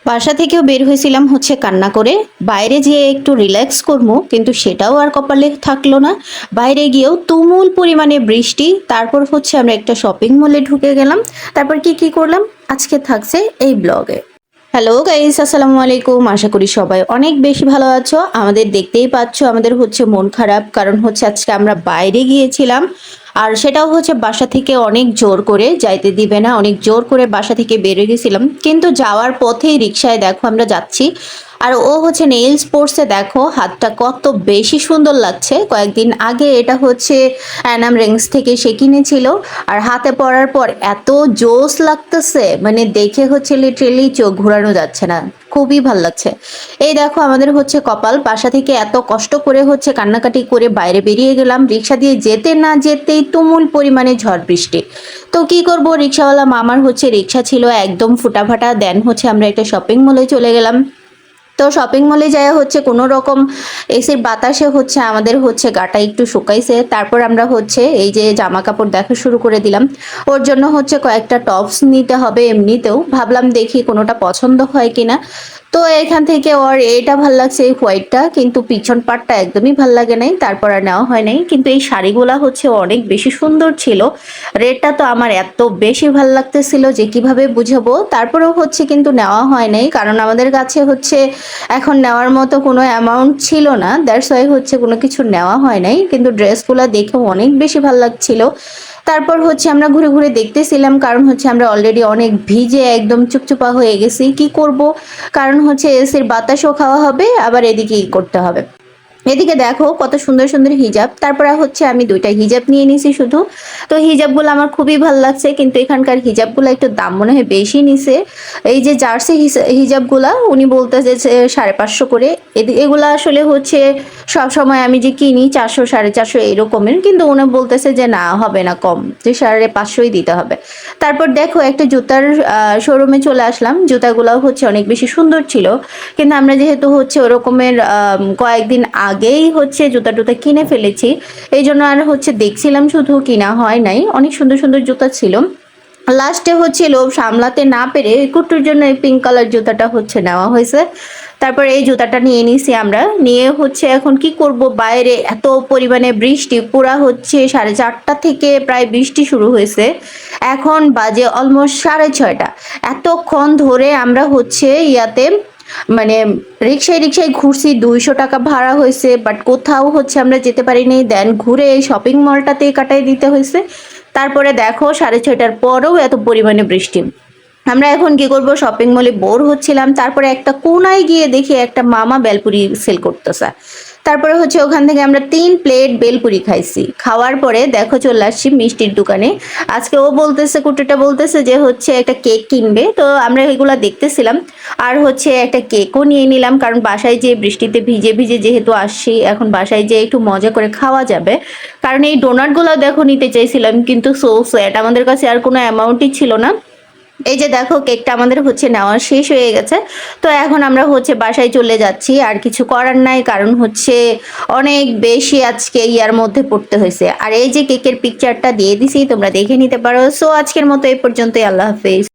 বাসা থেকেও বের হয়েছিলাম হচ্ছে কান্না করে, বাইরে যেয়ে একটু রিল্যাক্স করবো, কিন্তু সেটাও আর কপালে থাকলো না। বাইরে গিয়েও তুমুল পরিমাণে বৃষ্টি। তারপর হচ্ছে আমরা একটা শপিং মলে ঢুকে গেলাম। তারপর কি কি করলাম আজকে থাকছে এই ব্লগে। হ্যালো গাইস, আসসালামু আলাইকুম। আশা করি সবাই অনেক বেশি ভালো আছো। আমাদের দেখতেই পাচ্ছ আমাদের হচ্ছে মন খারাপ, কারণ হচ্ছে আজকে আমরা বাইরে গিয়েছিলাম। আর সেটাও হচ্ছে বাসা থেকে অনেক জোর করে, যাইতে দিবে না, অনেক জোর করে বাসা থেকে বেরিয়ে গেছিলাম। কিন্তু যাওয়ার পথেই রিক্সায় দেখো আমরা যাচ্ছি, আর ও হচ্ছে নেইলস পরছে। দেখো হাতটা কত বেশি সুন্দর লাগছে। কয়েকদিন আগে এটা হচ্ছে অ্যানাম রিংস থেকে সে কিনেছিল, আর হাতে পরার পর এত জোস লাগতেছে, মানে দেখে হচ্ছে লিটারেলি চোখ ঘোরানো যাচ্ছে না, খুবই ভাল লাগছে। এই দেখো আমাদের হচ্ছে কপাল, বাসা থেকে এত কষ্ট করে হচ্ছে কান্নাকাটি করে বাইরে বেরিয়ে গেলাম, রিক্সা দিয়ে যেতে না যেতেই তুমুল পরিমাণে ঝড় বৃষ্টি। তো কি করব, রিক্সাওয়ালা মামার হচ্ছে রিক্সা ছিল একদম ফুটাফাটা। দেন হচ্ছে আমরা একটা শপিং মলে চলে গেলাম। তো শপিং মলে যায় হচ্ছে কোনো রকম এসির বাতাসে হচ্ছে আমাদের হচ্ছে গাটা একটু শুকাইছে। তারপর আমরা হচ্ছে এই যে জামা কাপড় দেখা শুরু করে দিলাম। ওর জন্য হচ্ছে কয়েকটা টপস নিতে হবে, এমনিতেও ভাবলাম দেখি কোনোটা পছন্দ হয় কিনা। তো এখান থেকে ওর এটা ভাল লাগছে, এই হোয়াইটটা, কিন্তু পিছন পাটটা একদমই ভাল লাগে নাই, তারপর আর নেওয়া হয় নাই। কিন্তু এই শাড়িগুলা হচ্ছে অনেক বেশি সুন্দর ছিল। রেটটা তো আমার এত বেশি ভাল লাগতেছিল যে কিভাবে বুঝাবো। তারপরেও হচ্ছে কিন্তু নেওয়া হয় নাই, কারণ আমাদের কাছে হচ্ছে এখন নেওয়ার মতো কোনো অ্যামাউন্ট ছিল না। দ্যাটস ওয়াই হচ্ছে কোনো কিছু নেওয়া হয় নাই, কিন্তু ড্রেসগুলো দেখেও অনেক বেশি ভাল লাগছিল। তারপর হচ্ছে আমরা ঘুরে ঘুরে দেখতেছিলাম, কারণ হচ্ছে আমরা অলরেডি অনেক ভিজে একদম চুপচুপা হয়ে গেছি। কি করব, কারণ হচ্ছে এসির বাতাসও খাওয়া হবে, আবার এদিকে করতে হবে। এদিকে দেখো কত সুন্দর সুন্দর হিজাব। তারপরে হচ্ছে আমি দুইটা হিজাব নিয়ে নিছি শুধু। তো হিজাবগুলো আমার খুবই ভালো লাগছে, কিন্তু এখানকার হিজাবগুলো একটু দাম মনে হয় বেশি নিছে। এই যে জার্সি হিজাবগুলা উনি বলতেছে যে 550 করে। এগুলা আসলে হচ্ছে সব সময় আমি যে কিনি 400 450 এরকমের, কিন্তু উনি বলতেছে যে না, হবে না, কম, যে 550ই দিতে হবে। তারপর দেখো একটা জুতার শোরুমে চলে আসলাম। জুতাগুলাও হচ্ছে অনেক বেশি সুন্দর ছিল, কিন্তু আমরা যেহেতু হচ্ছে ওরকমের কয়েকদিন আগেই হচ্ছে জুতা টুতা কিনে ফেলেছি, এই জন্য আর হচ্ছে দেখছিলাম, শুধু কিনা হয় নাই। অনেক সুন্দর সুন্দর জুতা ছিল। লাস্টে হচ্ছে লোভ সামলাতে না পেরে কুট্টুর জন্য এই পিঙ্ক কালার জুতাটা হচ্ছে নেওয়া হয়েছে। তারপর এই জুতাটা নিয়ে নিছি আমরা। নিয়ে হচ্ছে এখন কি করব, বাইরে এত পরিমাণে বৃষ্টি, পুরা হচ্ছে 4:30 থেকে প্রায় বৃষ্টি শুরু হয়েছে। এখন বাজে অলমোস্ট 6:30। এতক্ষণ ধরে আমরা হচ্ছে ইয়াতে, মানে রিক্সায় রিক্সায় ঘুরছি, 200 টাকা ভাড়া হয়েছে, বাট কোথাও হচ্ছে আমরা যেতে পারিনি। দেন ঘুরে এই শপিং মলটাতে কাটাই দিতে হয়েছে। তারপরে দেখো 6:30টার পরেও এত পরিমাণে বৃষ্টি। আমরা এখন কি করব, শপিং মলে বোর হচ্ছিলাম। তারপরে একটা কোনায় গিয়ে দেখি একটা মামা বেলপুরি সেল করতেছে। তারপরে হচ্ছে ওখান থেকে আমরা 3 প্লেট বেলপুরি খাইছি। খাওয়ার পরে দেখো চলে আসছি মিষ্টির দোকানে। আজকে ও বলতেছে, কুটুটা বলতেছে যে হচ্ছে একটা কেক কিনবে। তো আমরা এগুলা দেখতেছিলাম, আর হচ্ছে একটা কেকও নিয়ে নিলাম, কারণ বাসায় যে বৃষ্টিতে ভিজে ভিজে যেহেতু আসছি, এখন বাসায় যে একটু মজা করে খাওয়া যাবে। কারণ এই ডোনাটগুলো দেখো নিতে চাইছিলাম, কিন্তু সো স্যাড, আমাদের কাছে আর কোনো অ্যামাউন্টই ছিল না। এই যে দেখো কেকটা আমাদের হচ্ছে নেওয়া শেষ হয়ে গেছে। তো এখন আমরা হচ্ছে বাসায় চলে যাচ্ছি, আর কিছু করার নাই, কারণ হচ্ছে অনেক বেশি আজকে ইয়ার মধ্যে পড়তে হয়েছে। আর এই যে কেকের পিকচারটা দিয়ে দিছি, তোমরা দেখে নিতে পারো। সো আজকের মতো এই পর্যন্তই, আল্লাহ হাফেজ।